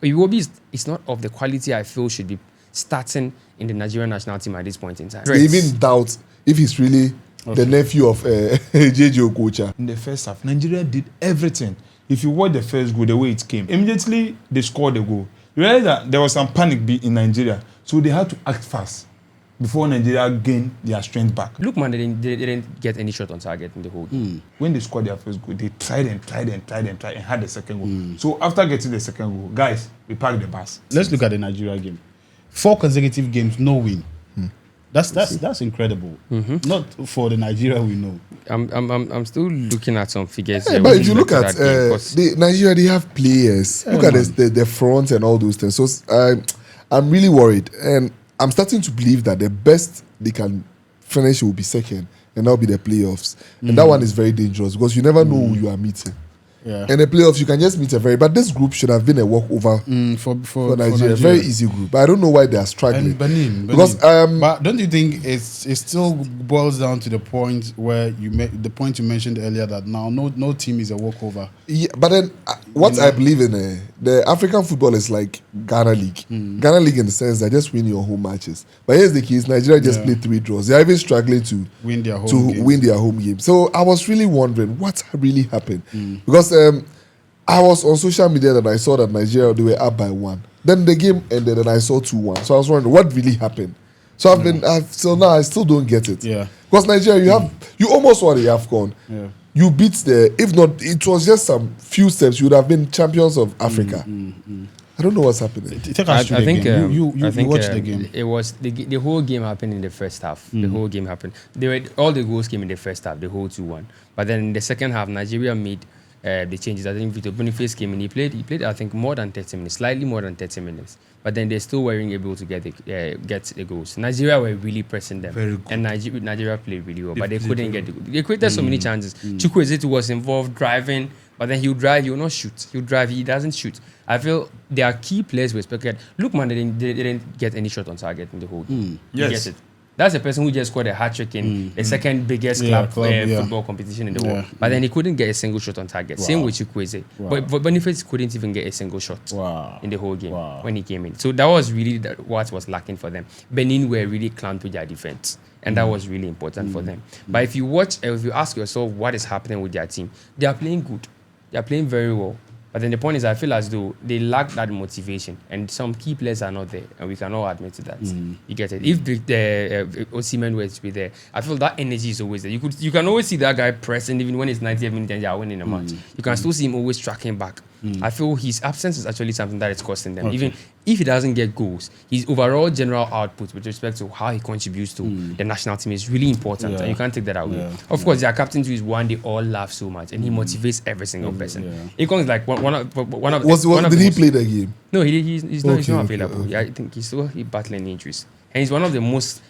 Iwobi is not of the quality I feel should be starting in the Nigerian national team at this point in time. They even doubt if he's really the nephew of JJ Okocha. In the first half, Nigeria did everything. If you watch the first goal, the way it came, immediately they scored the goal. You realize that there was some panic in Nigeria, so they had to act fast before Nigeria gained their strength back. Lookman, they didn't get any shot on target in the whole game. When they scored their first goal, they tried and had the second goal. So after getting the second goal, guys, we packed the bus. Let's look at the Nigeria game. 4 consecutive games, no win. That's incredible. Not for the Nigeria we know. I'm still looking at some figures. Yeah, but if you look at Nigeria, they have players. Look at the front and all those things. So I'm really worried, and I'm starting to believe that the best they can finish will be second, and that'll be the playoffs. And that one is very dangerous because you never know who you are meeting. Yeah. And the playoffs, you can just meet but this group should have been a walkover for Nigeria. Very easy group. But I don't know why they are struggling. And Benin. Because but don't you think it still boils down to the point where the point you mentioned earlier that now no team is a walkover? Yeah, but then what I believe in the African football is like Ghana League. Ghana League in the sense that just win your home matches. But here's the case: Nigeria just played 3 draws. They are even struggling to win their home game. So I was really wondering what really happened because I was on social media and I saw that Nigeria, they were up by 1. Then the game ended and I saw 2-1. So I was wondering what really happened. So now I still don't get it. Yeah. Because Nigeria, you almost won the AFCON. Yeah. You beat if not, it was just some few steps. You would have been champions of Africa. I don't know what's happening. Take us through the game. You watched the game. It was the whole game happened in the first half. The whole game happened. All the goals came in the first half. The whole 2-1. But then in the second half, Nigeria made the changes. I think Victor Boniface came in. He played. I think more than 30 minutes, slightly more than 30 minutes. But then they still weren't able to get the goals. Nigeria were really pressing them, very good. And Nigeria played really well, but they couldn't get the goal. They created so many chances. Chukwueze was involved driving, but then he'll drive. He will not shoot. He'll drive. He doesn't shoot. I feel there are key players we expected. Lookman, they didn't get any shot on target in the whole game. Yes. You get it. That's the person who just scored a hat-trick in the second biggest football competition in the world. But then he couldn't get a single shot on target. Same with Chukwueze. But Boniface couldn't even get a single shot in the whole game when he came in. So that was really what was lacking for them. Benin were really clamped with their defense. And that was really important for them. But if you ask yourself what is happening with their team, they are playing good. They are playing very well. But then the point is, I feel as though they lack that motivation, and some key players are not there, and we can all admit to that. You get it. If Osimhen were to be there, I feel that energy is always there. You can always see that guy pressing, even when it's 90th minute and they are winning a match. You can still see him always tracking back. I feel his absence is actually something that is costing them. Even if he doesn't get goals, his overall general output with respect to how he contributes to the national team is really important, and you can't take that away. Of course, their captain too is one they all laugh so much, and he motivates every single person. It comes like one of did he play the game? No, he's not available. Yeah, I think he's still battling injuries, and he's one of the most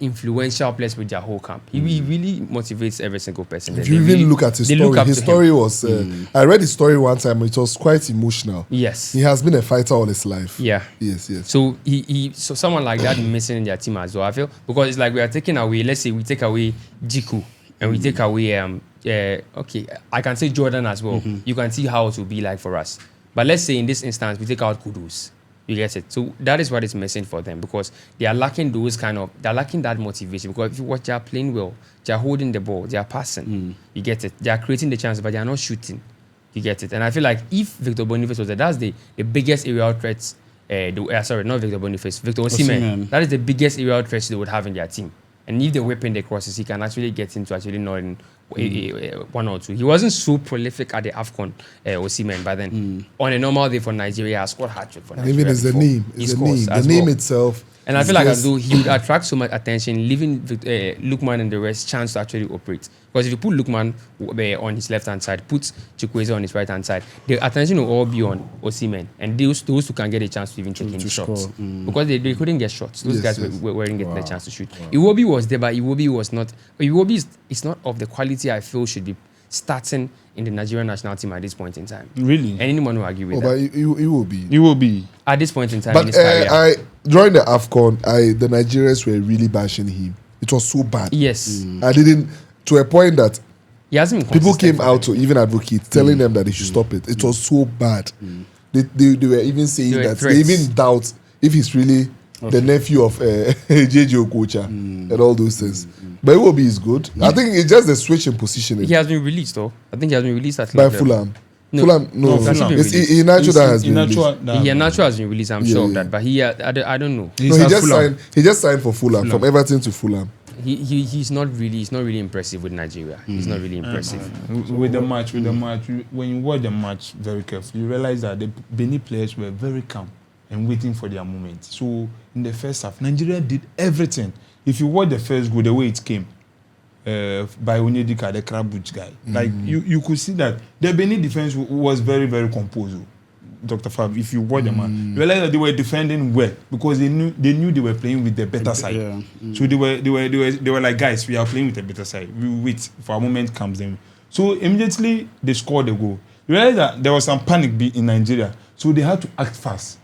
influential players with their whole camp. He really motivates every single person. If you even look at his story, was I read his story one time. It was quite emotional. Yes, he has been a fighter all his life. Yeah, yes. So so someone like that missing in their team as well. I feel because it's like we are taking away. Let's say we take away Jiku and we take away I can say Jordan as well. You can see how it will be like for us. But let's say in this instance we take out Kudus. You get it. So that is what is missing for them because they are lacking they're lacking that motivation. Because if you watch, they are playing well, they are holding the ball, they are passing. You get it. They are creating the chance, but they are not shooting. You get it. And I feel like if Victor Boniface was there, that's the biggest aerial threats. Not Victor Boniface, Victor Osimhen. That is the biggest aerial threats they would have in their team. And if they weapon the crosses, he can actually get into actually knowing 1 or 2. He wasn't so prolific at the AFCON Osimhen, but then on a normal day for Nigeria, he scored hat-trick for Nigeria. And even it's the name itself. And I feel like as though he would attract so much attention, leaving Lookman and the rest chance to actually operate. Because if you put Lookman on his left-hand side, put Chukwueze on his right-hand side, the attention will all be on Osimhen. And those who can get a chance to even take in shots. Because they couldn't get shots. Those guys weren't getting the chance to shoot. Iwobi was there, but Iwobi was not. Iwobi is not of the quality I feel should be starting in the Nigerian national team at this point in time. Really? And anyone will argue with that. But it will be. It will be. At this point in time but in his career. During the AFCON, the Nigerians were really bashing him. It was so bad. Yes. I didn't, to a point that he hasn't been people came out to even advocate, telling them that they should stop it. It was so bad. They were even saying that they even doubt if he's really the nephew of JJ Okocha and all those things. But Iwobi is good. I think it's just a switch in positioning. He has been released, though. I think he has been released at by Fulham. No, Fulham. It's Iheanacho that has been released. Iheanacho has been released. I'm sure of that. But I don't know. He just signed for Fulham, from Everton to Fulham. He's not really impressive with Nigeria. He's not really impressive. With the match, when you watch the match very carefully, you realize that the Benin players were very calm and waiting for their moment. So in the first half, Nigeria did everything. If you watch the first goal, the way it came by Onyedika, the crab boots guy, like you could see that the Benin defense was very, very composed. Dr. Fab, if you watch the match, you realize that they were defending well because they knew they were playing with the better side. So they were like, guys, we are playing with the better side. We wait for our moment comes then. So immediately they scored the goal. You realize that there was some panic in Nigeria, so they had to act fast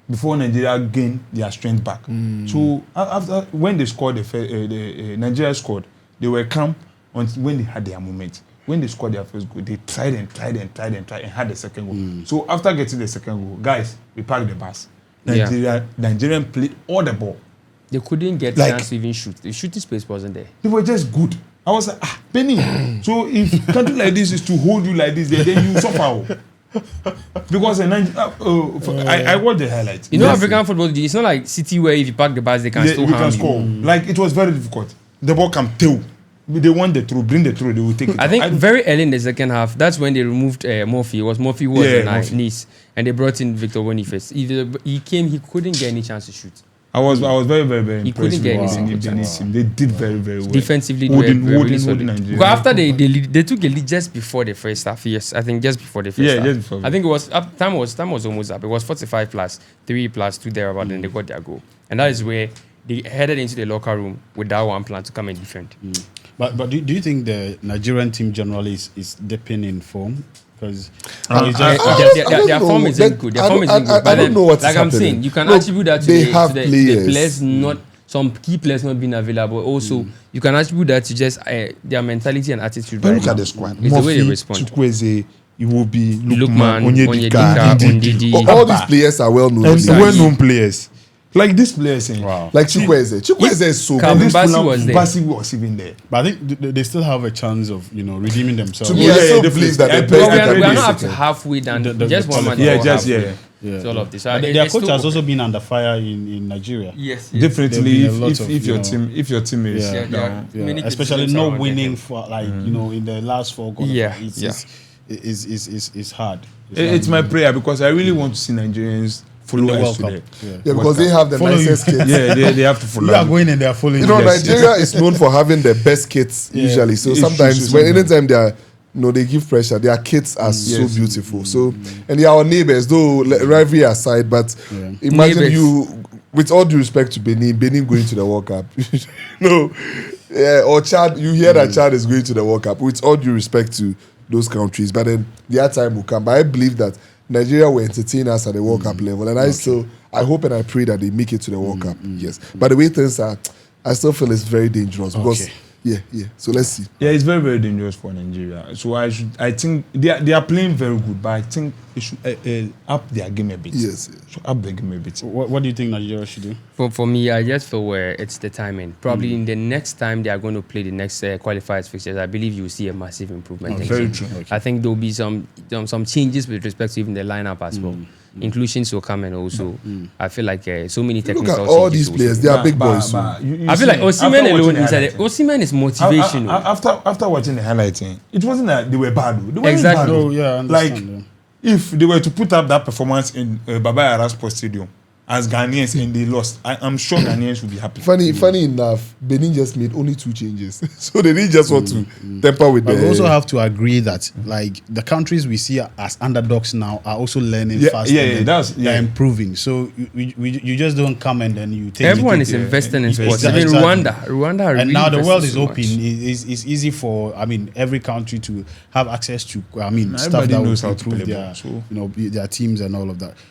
before Nigeria gained their strength back. So after when they scored, Nigeria scored, they were calm until when they had their moment. When they scored their first goal, they tried and had the second goal. So after getting the second goal, guys, we parked the bus. Nigerian played all the ball. They couldn't get chance to even shoot. The shooting space wasn't there. They were just good. I was like, Benin. So if country like this is to hold you like this, then you suffer. Because I watched the highlights. You know, African football, it's not like City where if you park the bus, they can still harm score. Like it was very difficult. The ball can tail. They want the throw, bring the throw, they will take it. I think very early in the second half, that's when they removed Murphy. Murphy was in Nice, and they brought in Victor Boniface. He came, he couldn't get any chance to shoot. I was very, very, very impressed. He couldn't get any single chance. They did very, very well. Defensively, they were really solid. Because after they took a lead just before the first half. Yes, I think just before the first half. Just before. I think it was time was almost up. It was 45 plus 3 plus 2 thereabout, and they got their goal. And that is where they headed into the locker room with that one plan to come and defend. But do you think the Nigerian team generally is dipping in form? Because their form isn't good. Their form isn't good. I don't know what's happening. I'm saying, you can attribute that to the players not some key players not being available. Also, you can attribute that to just their mentality and attitude. But look at the squad. It's the way they respond. Chukwueze, Iwobi, Lukman, Onyedika, Ndidi. All these players are well known. And well-known players. Like this player saying, like Chukwueze. Chukwueze is so good. Basi was even there. But I think they still have a chance of redeeming themselves. I still believe that we are not up to halfway down. Just one match. Yeah. All of this. Their coach has also been under fire in Nigeria. Yes. Definitely. If your team is especially not winning for in the last 4 goals. It's hard. It's my prayer because I really want to see Nigerians follow the World Cup. Because they have the nicest kits. They have to follow. You are going and they are following. Nigeria is known for having the best kits usually. So sometimes anytime they are, they give pressure. Their kits are so beautiful. So and they are our neighbors, though rivalry aside. But imagine you, with all due respect to Benin going to the World Cup. Or Chad. You hear that Chad is going to the World Cup. With all due respect to those countries, but then their time will come. But I believe that Nigeria will entertain us at the World Cup level, and I hope and I pray that they make it to the World Cup. Yes, but the way things are, I still feel it's very dangerous because So let's see. Yeah, it's very, very dangerous for Nigeria. So I think they are playing very good, but I think they should up their game a bit. Yes. So up the game a bit. What do you think Nigeria should do? For me, I just feel where it's the timing. Probably in the next time they are going to play the next qualifiers fixtures, I believe you will see a massive improvement. Very true. Okay. I think there will be some changes with respect to even the lineup as well. Inclusions will come, and also I feel like so many technical. Look at all these players; they are big boys. I feel like Osimhen alone inside. Osimhen is motivational. After watching the highlighting, it wasn't that they were bad. They were exactly. Oh, yeah, I understand, if they were to put up that performance in Baba Yara Sports Stadium as Ghanaians and they lost, I'm sure Ghanaians would be happy. Funny enough, Benin just made only 2 changes, so they didn't just want to temper with. But we also have to agree that like the countries we see as underdogs now are also learning fast. They're improving. So you just don't come and then you take. Everyone is investing in sports. Even Rwanda, and really now the world is so open. It's easy for every country to have access to stuff that knows will how to improve play their ball, so. their teams and all of that.